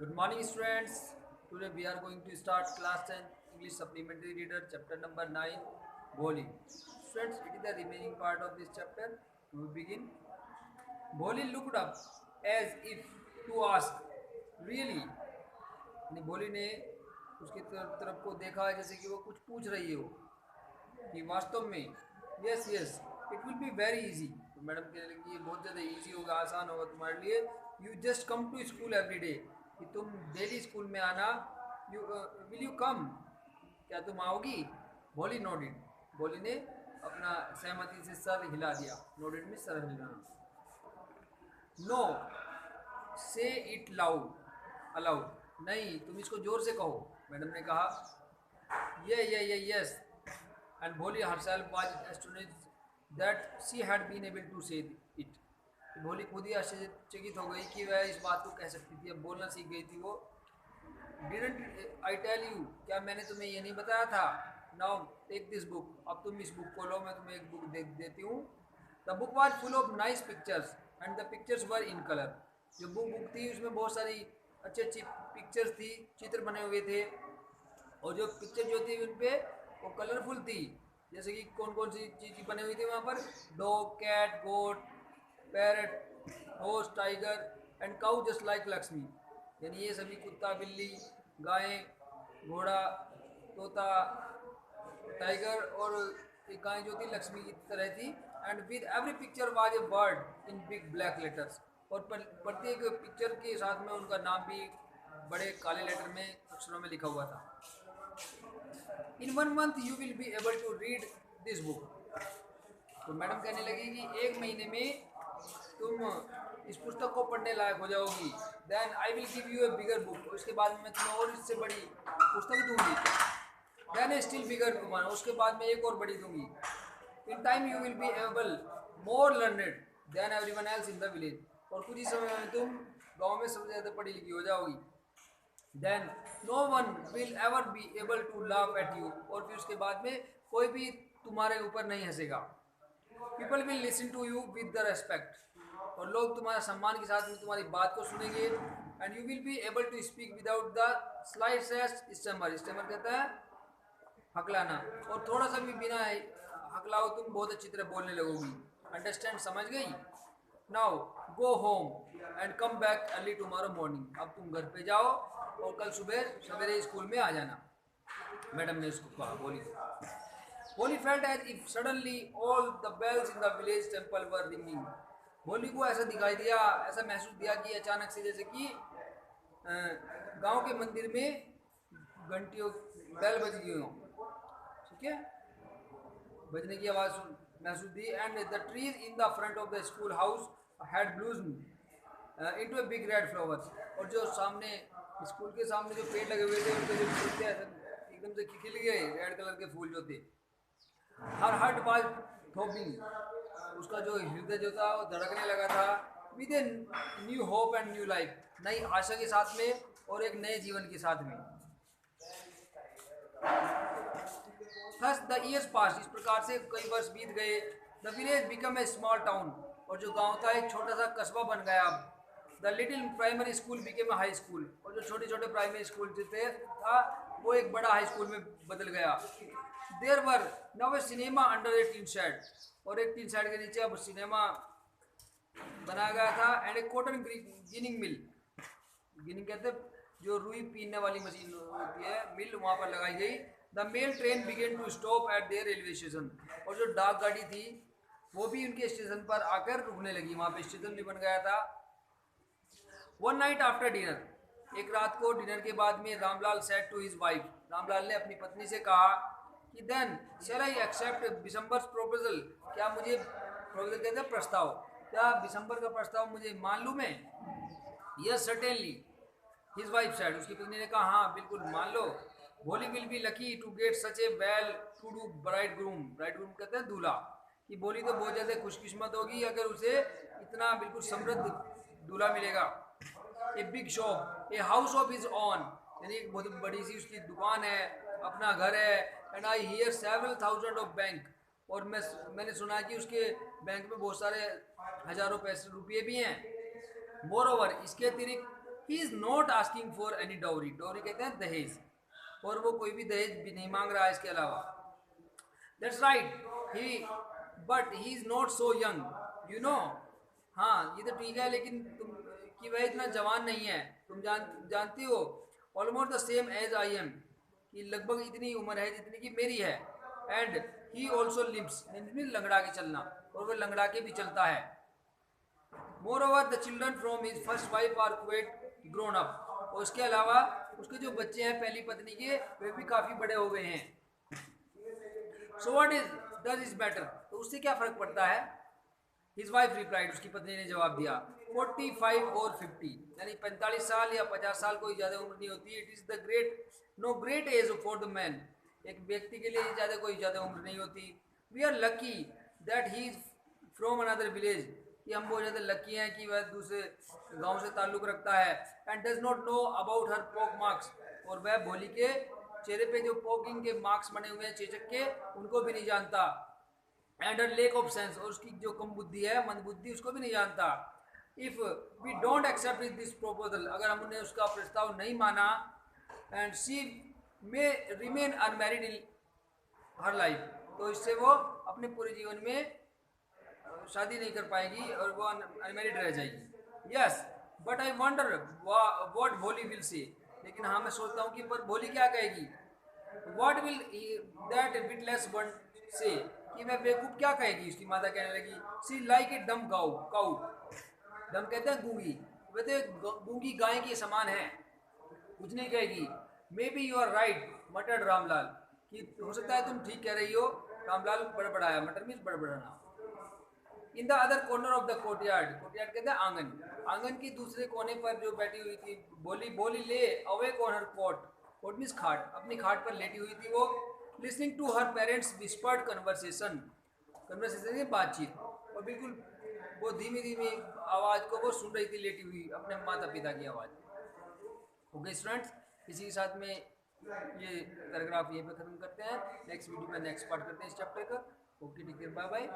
Good morning, students. Today we are going to start class 10 English Supplementary Reader, chapter number 9, Boli. Students, it is the remaining part of this chapter. We will begin. Boli looked up as if to ask, really? यानी भोली ने उसकी तरफ को देखा जैसे कि वो कुछ पूछ रही हो कि वास्तव में yes yes it will be very easy. तो मैडम कहने लगी ये बहुत ज़्यादा इजी होगा, आसान होगा तुम्हारे लिए। You just come to school every day, कि तुम डेली स्कूल में आना। यू विल यू कम, क्या तुम आओगी? भोली नोडिड, भोली ने अपना सहमति से सर हिला दिया। नोडिड में सर हिलाना। नो से इट लाउड, अलाउड, नहीं तुम इसको जोर से कहो, मैडम ने कहा। ये yes, and Bholi herself was astonished that she had been able to say it. Bholi खुद ही आश्चर्यचकित हो गई कि वह इस बात को कह सकती थी, अब बोलना सीख गई थी वो। डिडंट आई टेल यू, क्या मैंने तुम्हें ये नहीं बताया था? नाउ टेक दिस बुक, अब तुम इस बुक को लो, मैं तुम्हें एक बुक दे देती हूँ। The book was full of nice pictures and the pictures were in colour. जो बुक थी उसमें बहुत सारी अच्छी अच्छी पिक्चर्स थी, चित्र बने हुए थे, और जो पिक्चर जो थी उन पे वो कलरफुल थी। जैसे कि कौन कौन सी चीज़ बनी हुई थी वहाँ पर? Dog, cat, goat, parrot, horse, tiger and cow just like Lakshmi. यानी ये सभी कुत्ता, बिल्ली, गायें, घोड़ा, तोता, टाइगर और एक गाय जो थी लक्ष्मी की तरह थी। And with every picture was a word in big black letters, और प्रत्येक पिक्चर के साथ में उनका नाम भी बड़े काले लेटर में अक्षरों में लिखा हुआ था। In 1 month you will be able to read this book. तो मैडम कहने लगी कि 1 महीने में तुम इस पुस्तक को पढ़ने लायक हो जाओगी। Then I will give you a bigger book, उसके बाद मैं तुम्हें और इससे बड़ी पुस्तक दूंगी। Then a still bigger one, उसके बाद मैं एक और बड़ी दूंगी। In time you will be able more learned than everyone else in the village, और कुछ ही समय में तुम गांव में सबसे ज़्यादा पढ़ी लिखी हो जाओगी। Then no one will ever be able to laugh at you, और फिर उसके बाद में कोई भी तुम्हारे ऊपर नहीं हंसेगा। People will listen to you with the respect, और लोग तुम्हारे सम्मान के साथ में तुम्हारी बात को सुनेंगे। And you will be able to speak without the slightest stammer, stammer कहता है हकलाना, और थोड़ा सा भी बिना हकलाओ तुम बहुत अच्छी तरह बोलने लगोगी। अंडरस्टैंड, समझ गई? Now go home and come back early tomorrow morning, अब तुम घर पे जाओ और कल सुबह सवेरे स्कूल में आ जाना, मैडम ने उसको कहा। Holi felt as if suddenly all the bells in the village temple were ringing. Holi को ऐसा दिखाई दिया, ऐसा महसूस दिया कि अचानक से जैसे कि गांव के मंदिर में घंटियों बेल बज गई हो, ठीक है, बजने की आवाज़ महसूस दी। And the trees in the front of the school house had bloomed into a big red flowers, और जो सामने स्कूल के सामने जो पेड़ लगे हुए थे उनके जो फूल थे एकदम से खिल गए, रेड कलर के फूल जो थे। हर हार्ट वाज थ्रोबिंग, उसका जो हृदय जो था वो धड़कने लगा था। With a new hope and new life, नई आशा के साथ में और एक नए जीवन के साथ में। थस द ईयर्स पास, इस प्रकार से कई वर्ष बीत गए। The village become a small town, और जो गांव था एक छोटा सा कस्बा बन गया। The little primary school became a high school, और जो छोटे छोटे प्राइमरी स्कूल जो था वो एक बड़ा हाई स्कूल में बदल गया। There were now a cinema under a tin shed, और एक टीन शेड के नीचे अब सिनेमा बनाया गया था। And A cotton ginning mill, ginning कहते जो रुई पीने वाली मशीन होती है, मिल वहाँ पर लगाई गई। The mail train began to stop at their railway station, और जो डाक गाड़ी थी वो भी उनके स्टेशन पर आकर रुकने लगी, वहाँ पे स्टेशन भी बन गया था। वन नाइट आफ्टर डिनर, एक रात को डिनर के बाद में Ramlal said to his wife, Ramlal ने अपनी पत्नी से कहा कि then shall I accept Bishambar's proposal, क्या मुझे, प्रपोजल कहते हैं प्रस्ताव, क्या बिशंबर का प्रस्ताव मुझे मान लूँ मैं? Yes certainly his wife said, उसकी पत्नी ने कहा हाँ बिल्कुल मान लो। Bholi will be lucky to get such a well to do bridegroom, bridegroom कहते हैं दूल्हा, कि भोली तो बहुत ज़्यादा खुशकिस्मत होगी अगर उसे इतना बिल्कुल समृद्ध दूल्हा मिलेगा। A big shop, a house of his on, यानी एक बहुत बड़ी सी उसकी दुकान है, अपना घर है। And I hear several thousand of bank, और मैंने सुना है कि उसके बैंक में बहुत सारे हजारों पैसे रुपये भी हैं। मोर ओवर, इसके अतिरिक्त he is not asking for any dowry, dowry कहते हैं दहेज, और वो कोई भी दहेज भी नहीं मांग रहा है इसके अलावा। That's right, he but he is not so young, you know. हाँ ये तो ठीक है, लेकिन तुम कि वह इतना जवान नहीं है, तुम जानती हो। Almost the same age I am, कि लगभग इतनी उम्र है जितनी कि मेरी है। एंड ही ऑल्सो लिम्स, लंगड़ा के चलना, और वह लंगड़ा के भी चलता है। Moreover the children from his first wife are quite grown up, और उसके अलावा उसके जो बच्चे हैं पहली पत्नी के, वे भी काफ़ी बड़े हो गए हैं। So what is does is matter, तो उससे क्या फ़र्क पड़ता है। हिज वाइफ रिप्लाइड, उसकी पत्नी ने जवाब दिया, 45 और 50, यानी 45 साल या 50 साल कोई ज़्यादा उम्र नहीं होती। It is the great no great age for the man, एक व्यक्ति के लिए ज़्यादा कोई ज़्यादा उम्र नहीं होती। We are lucky that he is from another village, कि हम बहुत ज़्यादा लकी हैं कि वह दूसरे गांव से ताल्लुक़ रखता है। And does not know about her pock marks, और वह भोली के चेहरे पे जो पॉकिंग के मार्क्स बने हुए हैं चेचक के, उनको भी नहीं जानता। And her lake of sense, और उसकी जो कम बुद्धि है, मंद बुद्धि, उसको भी नहीं जानता। If we don't accept this proposal, अगर हमने उसका प्रस्ताव नहीं माना, and she may remain unmarried in her life, तो इससे वो अपने पूरे जीवन में शादी नहीं कर पाएगी और वो अनमैरिड रह जाएगी। Yes but I wonder what भोली विल से, लेकिन हाँ मैं सोचता हूँ कि पर भोली क्या कहेगी। What will that witless one से, कि वह बेवकूफ़ क्या कहेगी। उसकी माता कहने लगी, सी लाइक ए डम काउ, काउ डम कहते हैं गूंगी, वह तो गूंगी गाय के समान है, कुछ नहीं कहेगी। Maybe you are right muttered Ramlal, कि हो सकता है तुम ठीक कह रही हो। रामलाल बड़बड़ाया, मटर मीन्स बड़बड़ाना। In the other corner of the courtyard, courtyard कहते हैं आंगन, आंगन की दूसरे कोने पर जो बैठी हुई थी Bholi, Bholi lay awake on her cot, cot means खाट, अपनी खाट पर लेटी हुई थी वो। Listening to her parents whispered conversation, conversation की बातचीत, और बिल्कुल वो धीमी धीमी आवाज़ को वो सुन रही थी लेटी हुई, अपने माता पिता की आवाज़। ओके स्टूडेंट्स, इसी के साथ में ये पैराग्राफ यहीं पे ख़त्म करते हैं। नेक्स्ट वीडियो में नेक्स्ट पार्ट करते हैं इस चैप्टर का। Okay take care, bye bye.